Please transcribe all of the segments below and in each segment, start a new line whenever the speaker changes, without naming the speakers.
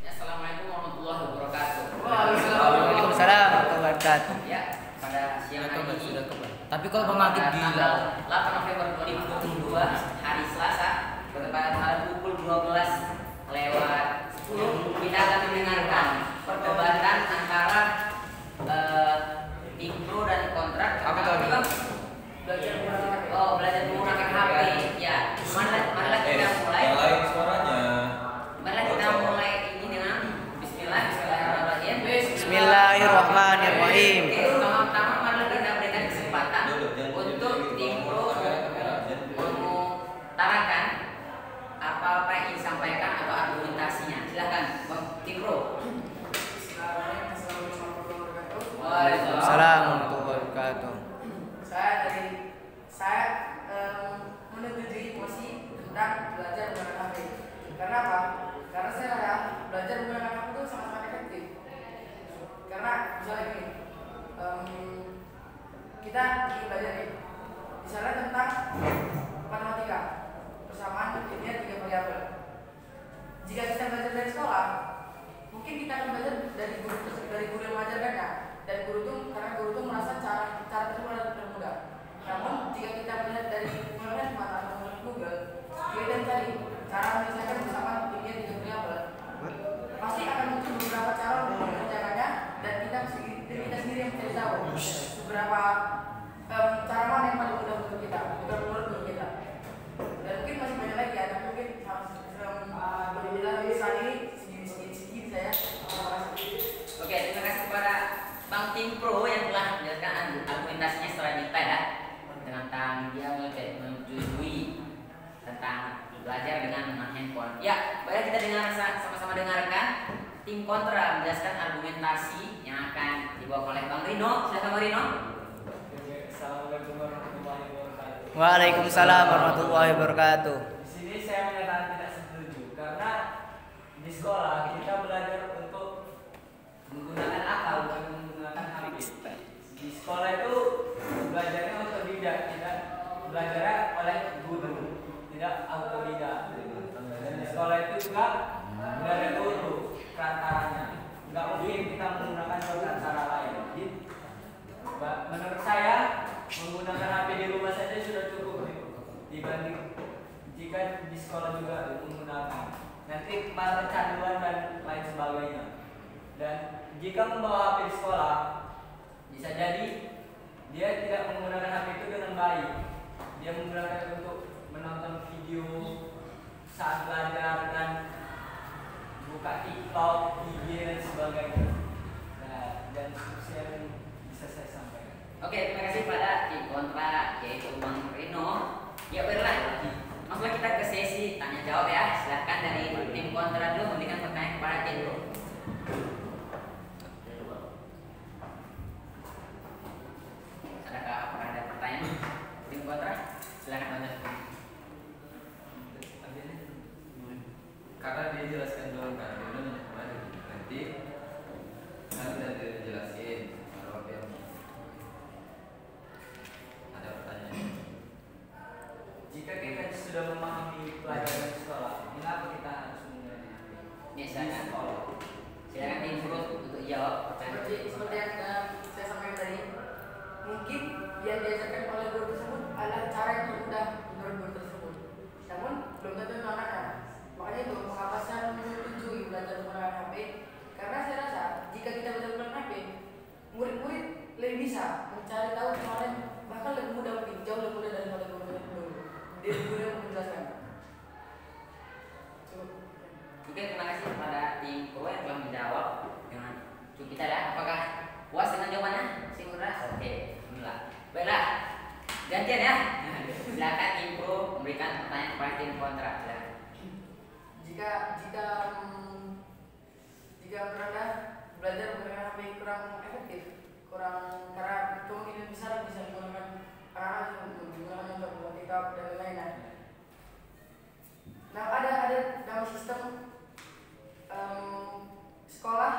Assalamualaikum warahmatullahi wabarakatuh.
Waalaikumsalam warahmatullahi wabarakatuh.
Ya, pada siang hari ini
Tapi kalau pengakit
pada
gila.
tanggal 8 November 2022 hari Selasa pada pukul 12 lewat 10 kita akan mendengarkan perdebatan antara tim pro dan kontrak.
Apa tadi?
Belajar menggunakan HP. Ya, marilah kita mulai. Marilah kita mulai ini dengan Bismillahirrahmanirrahim.
Bismillahirrahmanirrahim.
Oke, pertama-tama marilah kita berikan kesempatan untuk tim pro mengutarakan apa-apa yang ingin disampaikan atau argumentasinya. Silakan, Bang tim pro.
Waalaikumsalam warahmatullahi wabarakatuh.
Saya menyetujui mosi tentang belajar menggunakan HP. Karena apa? Karena saya rasa belajar menggunakan HP itu sangat-sangat efektif. Karena misalnya gini, kita ingin belajar nih, misalnya tentang matematika, persamaan linear tiga variabel. Jika kita belajar dari sekolah, mungkin kita akan belajar dari guru yang mengajarkannya, dan karena guru itu merasa cara tersebut adalah mudah. Namun jika kita melihat dari melihat mata atau Google, kita cari cara menyelesaikan persamaan linear tiga variabel, pasti akan muncul beberapa cara untuk mengerjakannya, dan kita sendiri yang mencari tahu beberapa cara mana yang paling mudah untuk kita, bukan menurut guru kita. Dan mungkin masih banyak lagi ya, tapi mungkin boleh bilang saat ini sedikit saya.
Oke, terima kasih kepada Bang Tim Pro yang telah menjelaskan argumentasinya secara detail ya, tentang dia menyetujui tentang belajar dengan handphone. Ya, baik kita sama-sama dengarkan tim kontra menjelaskan argumentasi yang akan dibawa oleh Bang Rino. Silakan Bang Rino.
Assalamualaikum warahmatullahi wabarakatuh.
Waalaikumsalam warahmatullahi wabarakatuh.
Di sini saya menyatakan tidak setuju karena di sekolah kita belajar untuk menggunakan akal bukan menggunakan HP. Di sekolah itu belajarnya otodidak, tidak belajarnya oleh guru, tidak autodidak. Dan di sekolah itu juga tidak ada guru perantaranya. Nggak mungkin kita menggunakan perantara lain. Menurut saya menggunakan HP di rumah saja sudah cukup dibanding jika di sekolah juga menggunakan. Nanti malah kecanduan dan lain sebagainya. Dan jika membawa HP di sekolah, bisa jadi dia tidak menggunakan HP itu dengan baik. Dia menggunakan untuk menonton video saat belajar dan buka TikTok, IG dan sebagainya. Nah, dan seterusnya yang bisa saya sampaikan.
Oke, terima kasih pada tim kontra yaitu Bang Rino. Ya baiklah, langsung kita ke sesi tanya jawab ya. Silakan dari tim kontra dulu memberikan pertanyaan kepada tim pro. Apakah ada pertanyaan tim kontra? Silakan tanya.
Karena dia jelaskan dulu kan, dia nanya kemarin nanti dia jelasin kalau dia ada pertanyaan.
Jika kita sudah memahami pelajaran di sekolah, mengapa kita harus menggunakan HP?
Ya, silakan tim pro untuk jawab pertanyaan.
Seperti yang saya sampaikan tadi, mungkin yang diajarkan oleh guru tersebut adalah cara yang termudah menurut guru tersebut. Namun belum tentu anak-anak. Makanya itu mengapa saya menyetujui belajar menggunakan HP, karena saya rasa jika kita belajar menggunakan HP, murid-murid lebih bisa mencari tahu kemarin, bahkan lebih mudah, mungkin jauh lebih mudah daripada guru dulu. Dia guru yang menjelaskan.
Oke, terima kasih kepada tim pro yang telah menjawab dengan cukup kita ya. Apakah puas dengan jawabannya? Simulra? Oke, alhamdulillah. Baiklah, gantian ya. Silakan tim pro memberikan pertanyaan kepada tim kontra. Silakan.
Jika mereka belajar menggunakan HP kurang efektif, karena kemungkinan besar bisa menggunakan untuk TikTok dan lain-lain. Nah, ada dalam sistem sekolah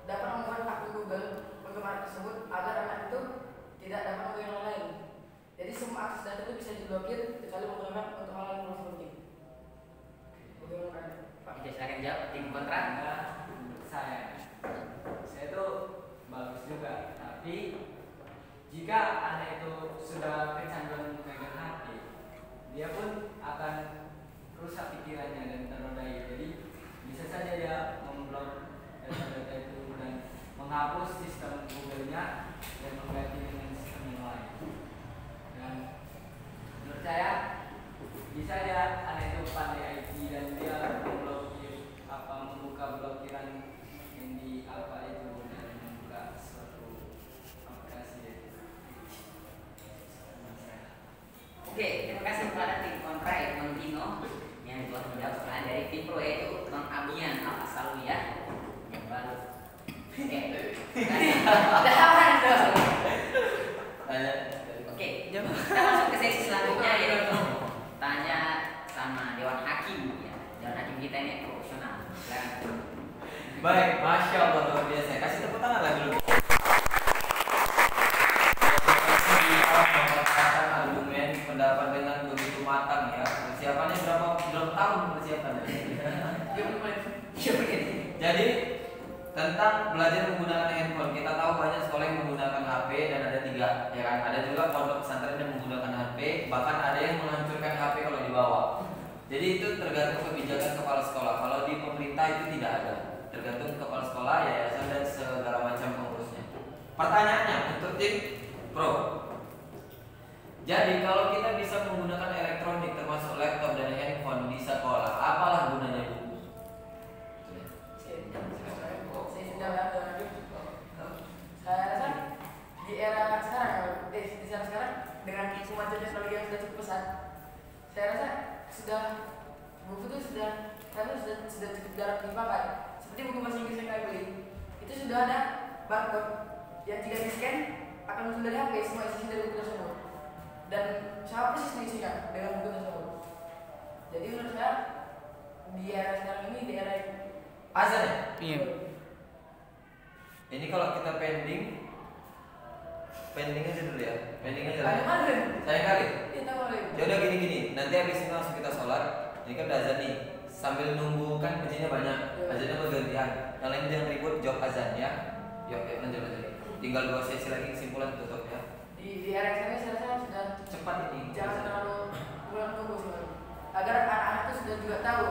dapat membuat akun Google penggemar tersebut agar anak itu tidak dapat menggunakan yang lain. Jadi semua akses data itu bisa diblokir kecuali menggunakan untuk hal yang penting.
Silakan jawab. kontra?
Karena menurut saya itu bagus juga, tapi jika anak itu sudah kecanduan memegang HP, dia pun akan rusak pikirannya dan ternodai. Jadi bisa saja dia memblok data-data itu dan menghapus sistem Google-nya dan mengganti dengan sistem yang lain. Dan menurut saya bisa ya anak itu pandai IT dan dia membuka blokiran yang di apa itu dan membuka suatu aplikasi.
Oke, terima kasih kepada tim kontra Bang Dino yang telah menjawab pertanyaan dari tim pro, yaitu Bang Abian Al-Asawi ya, yang baru. Oke, tahan dong. Oke, kita masuk ke sesi selanjutnya, yaitu tanya sama Dewan Hakim ya. Dewan Hakim kita ini profesional. Silakan.
Baik, Masya Allah luar biasa. Kasih tepuk tangan lagi dulu. Mengatakan argumen pendapat dengan begitu matang ya. Persiapannya berapa tahun persiapannya? Jadi tentang belajar menggunakan handphone, kita tahu banyak sekolah yang menggunakan HP dan ada 3 ya kan. Ada juga pondok pesantren yang menggunakan HP, bahkan ada yang menghancurkan HP kalau dibawa. Jadi itu tergantung kebijakan kepala sekolah. Kalau di pemerintah itu tidak ada, tergantung kepala sekolah, yayasan dan segala macam pengurusnya. Pertanyaannya untuk tim pro. Jadi kalau kita bisa menggunakan elektronik termasuk laptop dan handphone di sekolah, apalah gunanya buku?
Saya rasa di era sekarang, di zaman sekarang dengan kemajuan teknologi yang sudah cukup pesat, saya rasa buku itu sudah cukup jarang dipakai. Seperti buku bahasa Inggris yang saya beli, itu sudah ada barcode yang jika di scan akan muncul dari HP semua isi dari buku tersebut, dan sama persis isinya dengan buku tersebut. Jadi menurut saya di era sekarang ini, di era
Azan ya?
Iya.
Ini kalau kita pending aja dulu ya. Pending aja lah. Saya kali. Ya udah gini. Nanti habis ini langsung kita sholat. Ini kan udah azan nih. Sambil nunggu kan bajunya banyak. Azannya bergantian. Yang lain jangan ribut, jawab azan ya. Yuk, lanjut. Tinggal 2 sesi lagi kesimpulan tutup ya.
Di era sekarang saya rasa sudah
Cepat ini.
jangan terlalu bulan tunggu sih, agar anak-anak itu sudah juga tahu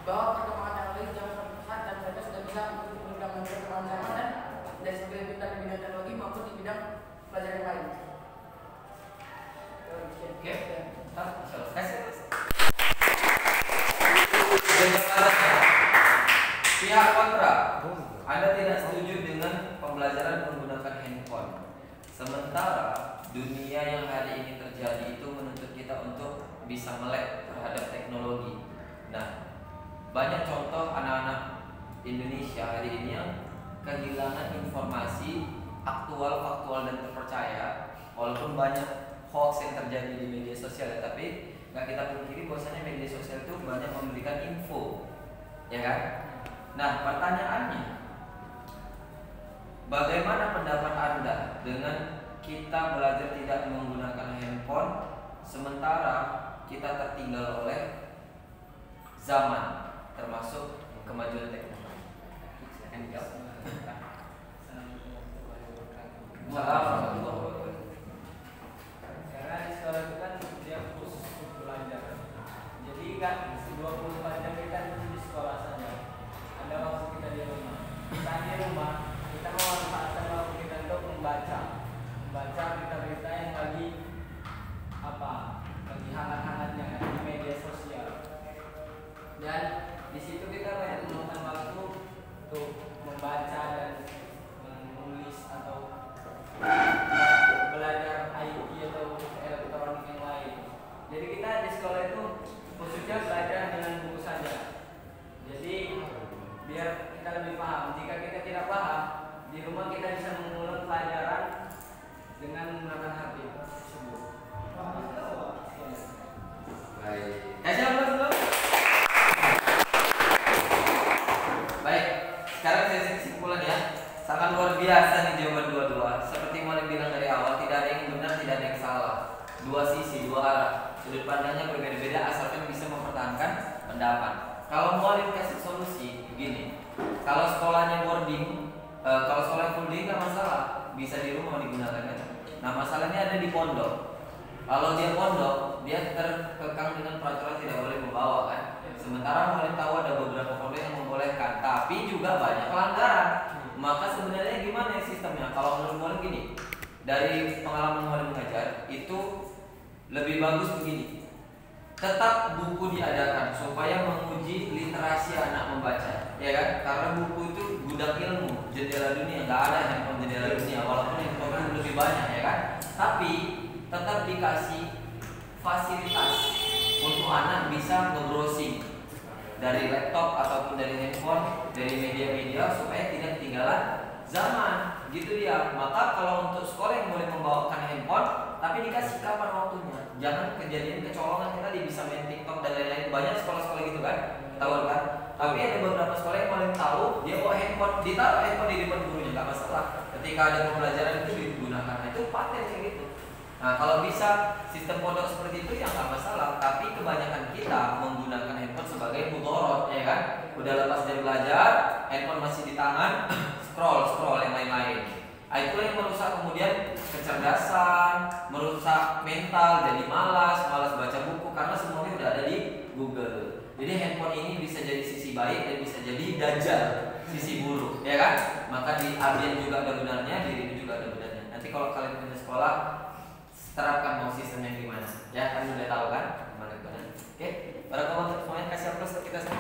bahwa perkembangan teknologi jauh sangat pesat dan mereka sudah bisa menggunakan perkembangan zaman dan dari segi pintar di bidang teknologi maupun di bidang pelajaran yang lain.
Oke. Selesai. Pihak kontra, Anda tidak setuju dengan pembelajaran menggunakan handphone. Sementara dunia yang hari ini terjadi itu menuntut kita untuk bisa melek terhadap teknologi. Nah, banyak contoh anak-anak Indonesia hari ini yang kehilangan informasi aktual, faktual dan terpercaya. Walaupun banyak hoax yang terjadi di media sosial ya, tapi nggak kita pungkiri bahwasanya media sosial itu banyak memberikan info, ya kan? Nah, pertanyaannya, bagaimana pendapat Anda dengan kita belajar tidak menggunakan handphone sementara kita tertinggal oleh zaman, termasuk kemajuan teknologi?
Silakan dijawab.
Assalamualaikum.
Karena di sekolah itu kan dia khusus untuk belajar. Jadi kan 24 jam kita di sekolah saja. Ada waktu kita di rumah. Saat di rumah kita memanfaatkan waktu kita untuk membaca berita-berita yang lagi hangat-hangatnya kan di media sosial. Dan di situ kita banyak meluangkan waktu untuk membaca dan menulis atau belajar IT atau elektronik yang lain. Jadi kita di sekolah itu khususnya belajar dengan buku saja. Jadi biar kita lebih paham. Jika kita tidak paham, di rumah kita bisa mengulang pelajaran dengan menggunakan HP tersebut.
Baik. Kasih aplaus dulu. Baik. Sekarang sesi kesimpulan ya. Sangat luar biasa nih jawaban dua-dua. Seperti Malik bilang dari awal, tidak ada yang benar, tidak ada yang salah. Dua sisi, dua arah. Sudut pandangnya berbeda-beda asalkan bisa mempertahankan pendapat. Kalau Malik kasih solusi, Gini, kalau sekolahnya boarding, kalau sekolah full day nggak masalah, bisa di rumah digunakan kan. Nah masalahnya ada di pondok. Kalau dia pondok, dia terkekang dengan peraturan tidak boleh membawa kan. Sementara mulai tahu ada beberapa pondok yang membolehkan, tapi juga banyak pelanggaran. Maka sebenarnya gimana sistemnya? Kalau menurut Muhammad gini, dari pengalaman Muhammad mengajar itu lebih bagus begini. Tetap buku diadakan supaya menguji literasi anak membaca, ya kan? Karena buku itu gudang ilmu, jendela dunia. Nggak ada handphone jendela dunia, walaupun handphone itu lebih banyak, ya kan? Tapi tetap dikasih fasilitas untuk anak bisa nge-browsing dari laptop ataupun dari handphone, dari media-media supaya tidak ketinggalan zaman. Gitu dia. Maka kalau untuk sekolah yang boleh membawakan handphone, tapi dikasih kapan waktunya. Jangan kejadian kecolongan kita tadi bisa main TikTok dan lain-lain. Banyak sekolah-sekolah gitu kan, tahu kan? Tapi ada beberapa sekolah yang paling tahu dia bawa handphone, ditaruh handphone di depan gurunya, nggak masalah. Ketika ada pembelajaran itu digunakan, nah, itu paten kayak gitu. Nah kalau bisa sistem pondok seperti itu ya nggak masalah. Tapi kebanyakan kita menggunakan handphone sebagai mudorot, ya kan? Udah lepas dari belajar, handphone masih di tangan, scroll yang lain-lain. Itu yang merusak kemudian kecerdasan, merusak mental, jadi malas baca buku karena semuanya udah ada di Google. Jadi handphone ini bisa jadi sisi baik dan bisa jadi dajjal, sisi buruk, ya kan? Maka di Ardian juga ada benarnya, di ini juga ada benarnya. Nanti kalau kalian punya sekolah, terapkan mau sistemnya gimana, ya kan udah tahu kan? Gimana? Oke, para kawan semuanya kasih aplaus untuk kita semua.